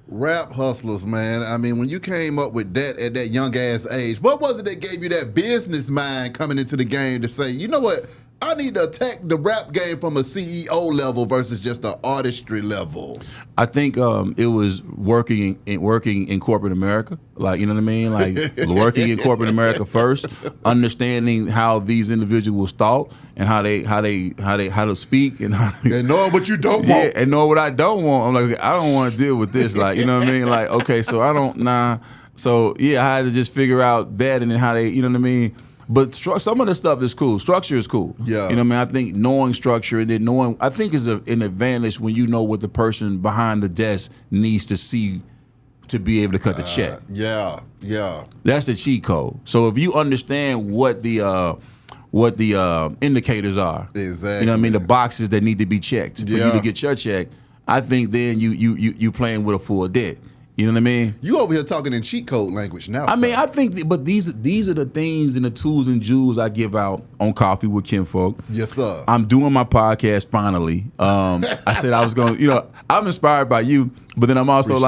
Rap hustlers, man. I mean, when you came up with that at that young ass age, what was it that gave you that business mind coming into the game to say, you know what, I need to attack the rap game from a CEO level versus just an artistry level? I think it was working in corporate America, like, you know what I mean, like working in corporate America first, understanding how these individuals thought and how to speak and knowing what you don't want. Yeah, and knowing what I don't want. I'm like, I don't want to deal with this, like, you know what I mean, like, okay, so I don't So yeah, I had to just figure out that and then how they, you know what I mean. But some of the stuff is cool. Structure is cool. Yeah. You know what I mean? I think knowing structure and then knowing, I think is an advantage when you know what the person behind the desk needs to see to be able to cut the check. Yeah. That's the cheat code. So if you understand what the indicators are, exactly. You know what I mean? The boxes that need to be checked for you to get your check, I think then you playing with a full debt. You know what I mean? You over here talking in cheat code language now. I mean, I think, but these are the things and the tools and jewels I give out on Coffee with Kinfolk. Yes, sir. I'm doing my podcast finally. I said I was going to, you know, I'm inspired by you, but then I'm also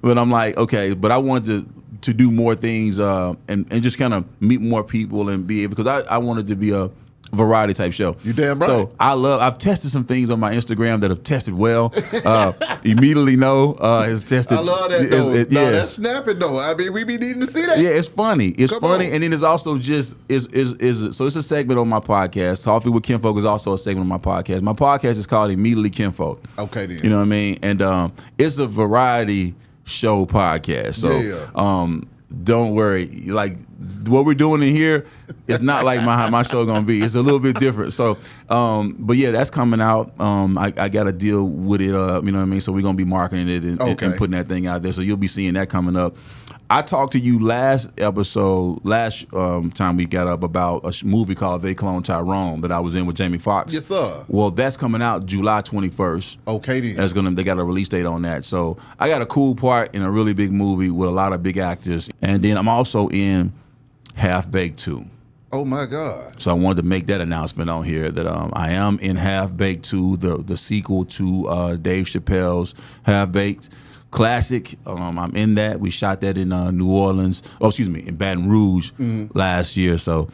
but I'm like, okay, but I wanted to do more things and just kind of meet more people and be able, because I wanted to be a variety type show. You damn right. So I've tested some things on my Instagram that have tested well. Immediately know has tested. I love that though. No, that's snapping though. I mean, we be needing to see that. Yeah, it's funny. It's Come funny, on. and then it's also just so it's a segment on my podcast. Coffee with Kinfolk is also a segment on my podcast. My podcast is called Immediately Kinfolk. Okay, then. You know what I mean? And it's a variety show podcast. So don't worry. Like what we're doing in here, it's not like my show gonna be. It's a little bit different. So, but yeah, that's coming out. I got to deal with it. You know what I mean? So we're gonna be marketing it and putting that thing out there. So you'll be seeing that coming up. I talked to you last time we got up about a movie called They Clone Tyrone that I was in with Jamie Foxx. Yes, sir. Well, that's coming out July 21st. Okay, then. They got a release date on that. So I got a cool part in a really big movie with a lot of big actors. And then I'm also in Half Baked 2. Oh my God. So I wanted to make that announcement on here that I am in Half Baked 2, the sequel to Dave Chappelle's Half Baked classic. I'm in that. We shot that in New Orleans. In Baton Rouge last year. So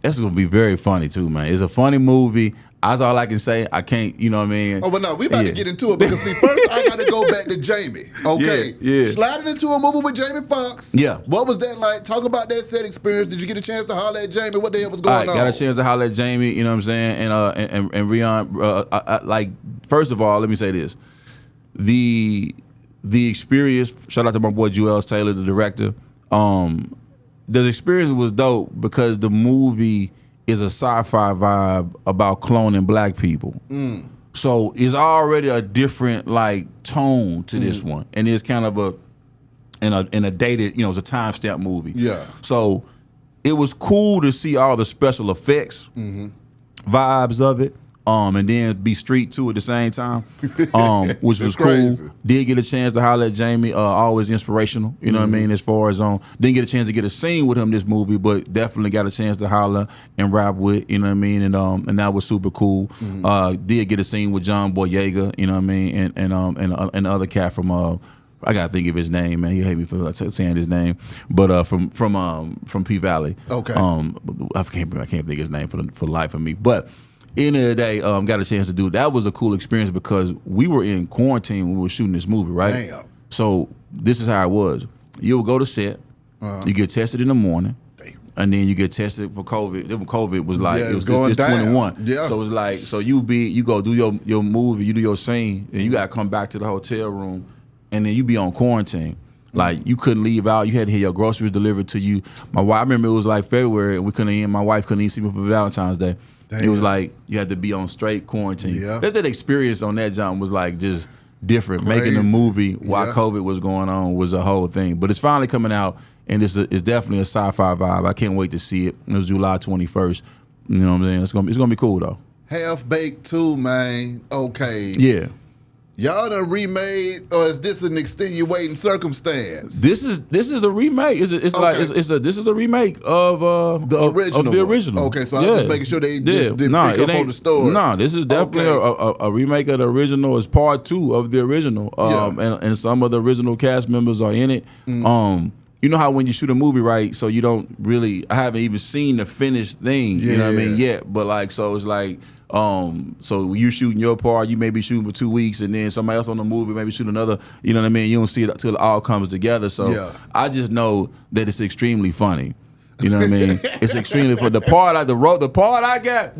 that's gonna be very funny too, man. It's a funny movie. That's all I can say. I can't, you know what I mean? Oh, but no, we about to get into it because see, first I got to go back to Jamie. Okay, sliding into a movie with Jamie Foxx. Yeah, what was that like? Talk about that set experience. Did you get a chance to holler at Jamie? What the hell was going on? Got a chance to holler at Jamie. You know what I'm saying? And Rion, like, first of all, let me say this: the experience. Shout out to my boy Juelz Taylor, the director. The experience was dope because the movie is a sci-fi vibe about cloning black people. So it's already a different like tone to this one, and it's kind of in a dated, you know, it's a timestamp movie. Yeah. So it was cool to see all the special effects, vibes of it. And then be street too at the same time, which was cool. Crazy. Did get a chance to holler at Jamie, always inspirational, you know what I mean, as far as didn't get a chance to get a scene with him this movie, but definitely got a chance to holler and rap with, you know what I mean, and that was super cool. Did get a scene with John Boyega, you know what I mean, and the other cat from I gotta think of his name, man. He hate me for saying his name, but from P Valley. Okay. I can't think of his name for the life of me, but. End of the day, got a chance to do it. That was a cool experience because we were in quarantine when we were shooting this movie, right? Damn. So this is how it was. You would go to set, you get tested in the morning, and then you get tested for COVID. COVID was like it was just 21. Yeah. So it's like you go do your movie, you do your scene, and you gotta come back to the hotel room, and then you be on quarantine. Like you couldn't leave out. You had to have your groceries delivered to you. My wife, I remember it was like February, and my wife couldn't even see me for Valentine's Day. Damn. It was like you had to be on straight quarantine. Yeah. That's that experience on that jump was like just different. Crazy. Making a movie while COVID was going on was a whole thing. But it's finally coming out, and it's definitely a sci-fi vibe. I can't wait to see it. It was July 21st. You know what I'm saying? It's gonna be cool though. Half Baked 2, man. Okay. Yeah. Y'all done remade, or is this an extenuating circumstance? This is a remake. This is a remake of the original. Of the original. Okay, so I'm just making sure they just didn't pick up on the story. No, this is definitely a remake of the original. It's part 2 of the original. And some of the original cast members are in it. You know how when you shoot a movie, right? So you don't really. I haven't even seen the finished thing. You know what I mean? Yet, but like, so it's like. So you shooting your part, you may be shooting for 2 weeks, and then somebody else on the movie maybe shoot another. You know what I mean? You don't see it until it all comes together. So I just know that it's extremely funny. You know what I mean? It's extremely funny. The part I got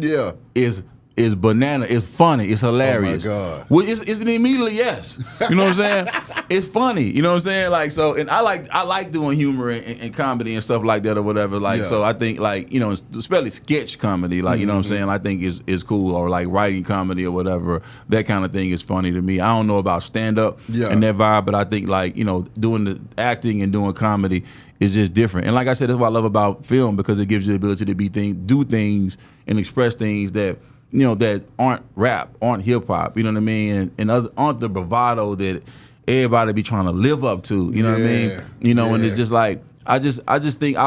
is banana. It's funny. It's hilarious. Oh my God. Well, it's an immediately yes. You know what I'm saying? It's funny. You know what I'm saying? Like, so, and I like doing humor and comedy and stuff like that or whatever. Like, so I think, like, you know, especially sketch comedy, like, you know what I'm saying? I think is cool, or like writing comedy or whatever. That kind of thing is funny to me. I don't know about stand up and that vibe, but I think, like, you know, doing the acting and doing comedy is just different. And like I said, that's what I love about film, because it gives you the ability to do things and express things that, you know, that aren't rap, aren't hip hop, you know what I mean? And aren't the bravado that everybody be trying to live up to, you know what I mean? You know, and it's just like, I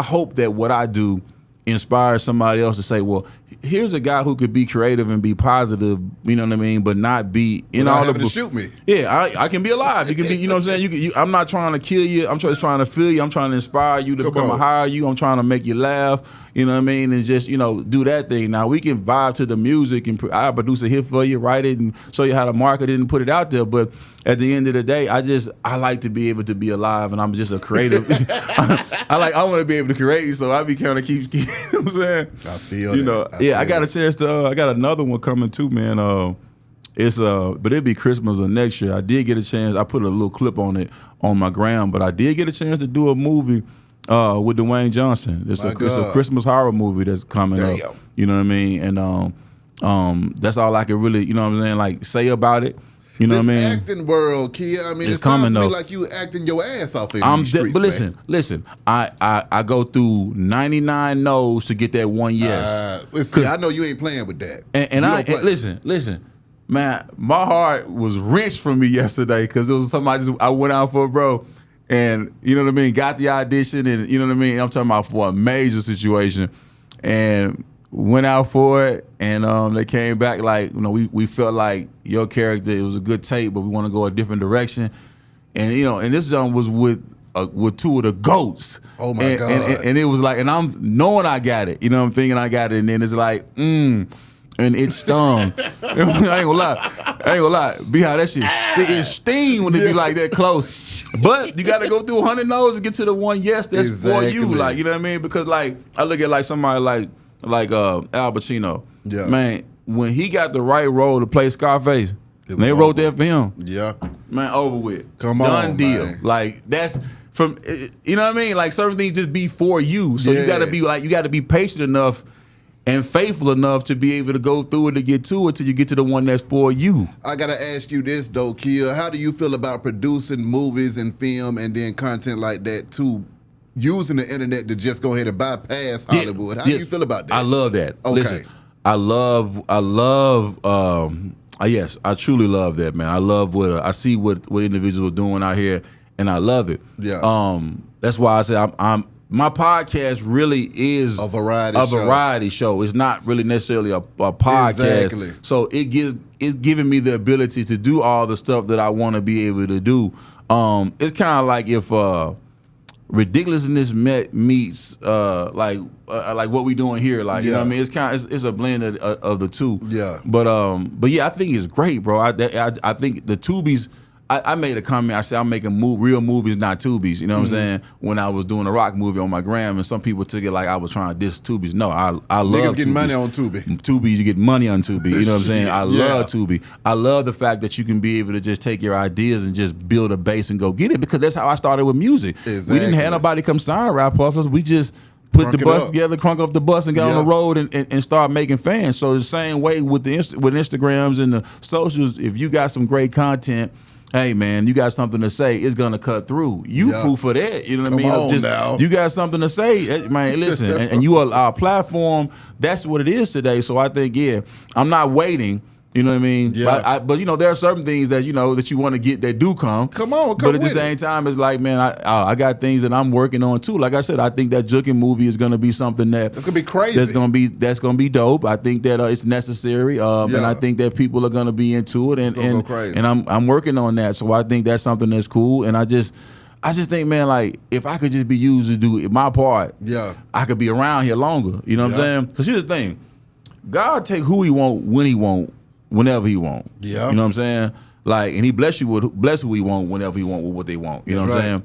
hope that what I do inspires somebody else to say, well, here's a guy who could be creative and be positive, you know what I mean, but not be in all having to shoot me. Yeah, I can be alive. You can be, you know what I'm saying? I'm not trying to kill you. I'm just trying to feel you. I'm trying to inspire you to come and hire you. I'm trying to make you laugh. You know what I mean? And just, you know, do that thing. Now, we can vibe to the music, and I'll produce a hit for you, write it, and show you how to market it and put it out there. But at the end of the day, I like to be able to be alive, and I'm just a creative. I want to be able to create, so I be kind of keep you know what I'm saying? I feel you know, I got a chance to, I got another one coming too, man. It's but it'll be Christmas or next year. I did get a chance. I put a little clip on it on my gram, but I did get a chance to do a movie with Dwayne Johnson. It's a Christmas horror movie that's coming up. You know what I mean? And that's all I can really, you know what I'm saying, like, say about it. You know what I mean? This acting world, Kia. I mean, it's it sounds to me though. like you acting your ass off in these streets, but listen. I go through 99 no's to get that one yes. Listen, I know you ain't playing with that. And listen, man. My heart was wrenched from me yesterday because it was somebody I went out for, bro. And you know what I mean? Got the audition, and you know what I mean? I'm talking about for a major situation, and went out for it, and they came back like, you know, we felt like your character, it was a good tape, but we want to go a different direction. And you know, and this was with 2 of the GOATs. Oh my God. And it was like, and I'm knowing I got it, you know, I'm thinking I got it, and then it's like, and it stung. I ain't gonna lie. Behind that shit, it sting when it be like that close. But you got to go through 100 no's to get to the one yes that's for you. Like, you know what I mean? Because like, I look at like somebody like Al Pacino. Yeah. Man, when he got the right role to play Scarface, they wrote that for him. Yeah. Man, over with. Come on, done deal. Man. Like, that's from, you know what I mean? Like, certain things just be for you. So you got to be patient enough and faithful enough to be able to go through it to get to it till you get to the one that's for you. I gotta ask you this though, Kia. How do you feel about producing movies and film and then content like that too, using the internet to just go ahead and bypass Hollywood? How do you feel about that? I love that. Okay. Listen, I yes, I truly love that, man. I love I see what individuals are doing out here, and I love it. Yeah. That's why I say my podcast really is a variety show. It's not really necessarily a podcast. Exactly. So it's giving me the ability to do all the stuff that I want to be able to do. It's kind of like if ridiculousness meets like what we doing here. Like, you know what I mean? It's a blend of the two. Yeah. But yeah, I think it's great, bro. I think the Tubies. I made a comment. I said I'm making real movies, not Tubies. You know what I'm saying? When I was doing a rock movie on my gram, and some people took it like I was trying to diss Tubies. No, I love Niggas getting Tubies. money on Tubi. Tubies, you get money on Tubi. You know what I'm saying? I love Tubi. I love the fact that you can be able to just take your ideas and just build a base and go get it, because that's how I started with music. Exactly. We didn't have nobody come sign rap off us. We just put the bus together, crunk up the bus, and got on the road and start making fans. So the same way with with Instagrams and the socials, if you got some great content, hey man, you got something to say, it's gonna cut through. You proof for that. You know what I mean? You got something to say, man. Listen, and you are our platform. That's what it is today. So I think, I'm not waiting You know what I mean? Yeah. But you know, there are certain things that, you know, that you want to get that do come. Come on, But at the same time, it's like, man, I got things that I'm working on too. Like I said, I think that Jukin movie is going to be something that it's gonna be crazy. That's gonna be dope. I think that it's necessary, and I think that people are going to be into it. And go crazy. and I'm working on that. So I think that's something that's cool. And I just think, man, like, if I could just be used to do my part, I could be around here longer. You know what I'm saying? Because here's the thing: God take who He want, when He want, whenever He want. Yeah. You know what I'm saying? Like, and He bless who He want, whenever He want, with what they want. You know what I'm saying?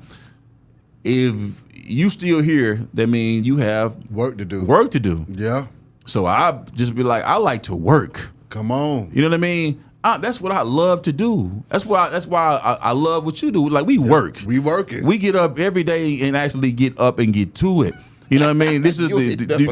If you still here, that means you have work to do. Work to do. Yeah. So I just be like, I like to work. Come on. You know what I mean? That's what I love to do. That's why I love what you do. Like, we work. We working. We get up every day and actually get up and get to it. You know what I mean? This is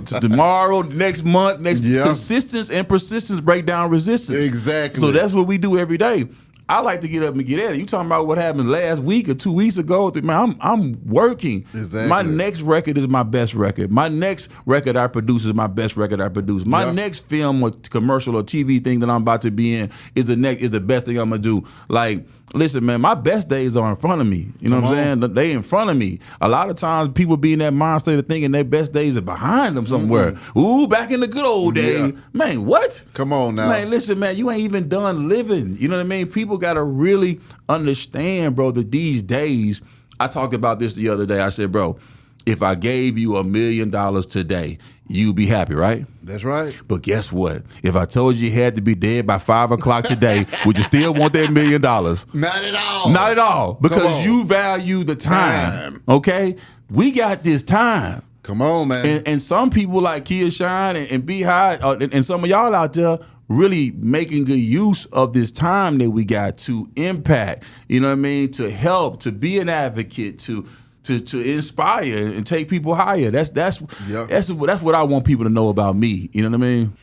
tomorrow, next month, consistency and persistence break down resistance. Exactly. So that's what we do every day. I like to get up and get at it. You talking about what happened last week or 2 weeks ago? Man, I'm working. Exactly. My next record is my best record. My next record I produce is my best record I produce. My next film or commercial or TV thing that I'm about to be in is the best thing I'm gonna do. Like, listen, man, my best days are in front of me. You know what I'm saying? They in front of me. A lot of times people be in that mindset of thinking their best days are behind them somewhere. Ooh, back in the good old days. Man, what? Come on now. Man, listen, man, you ain't even done living. You know what I mean? People got to really understand, bro, that these days, I talked about this the other day. I said, bro, if I gave you $1 million today, you'd be happy, right? That's right. But guess what? If I told you you had to be dead by 5 o'clock today, would you still want that $1 million? Not at all. Not at all. Because you value the time. Okay? We got this time. Come on, man. And some people like Kia Shine and Beehive and some of y'all out there really making good use of this time that we got to impact, you know what I mean, to help, to be an advocate, to inspire and take people higher. That's what I want people to know about me. You know what I mean?